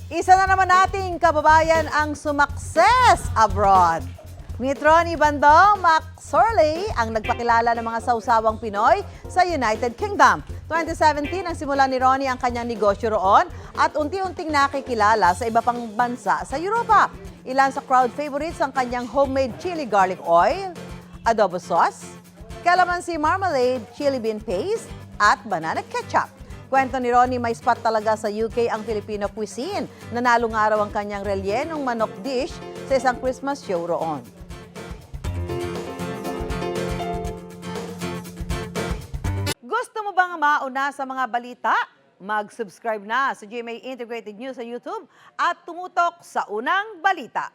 Isa na naman nating kababayan ang sumakses abroad. Meet Ronnie Bandong McSorley ang nagpakilala ng mga sausawang Pinoy sa United Kingdom. 2017 ang simula ni Ronnie ang kanyang negosyo roon at unti-unting nakikilala sa iba pang bansa sa Europa. Ilan sa crowd favorites ang kanyang homemade chili garlic oil, adobo sauce, calamansi marmalade, chili bean paste, at banana ketchup. Kwento ni Ronnie, may spot talaga sa UK ang Filipino cuisine. Nanalo nga raw ang kanyang relyenong manok dish sa isang Christmas show roon. Gusto mo bang mauna sa mga balita? Mag-subscribe na sa GMA Integrated News sa YouTube at tumutok sa unang balita.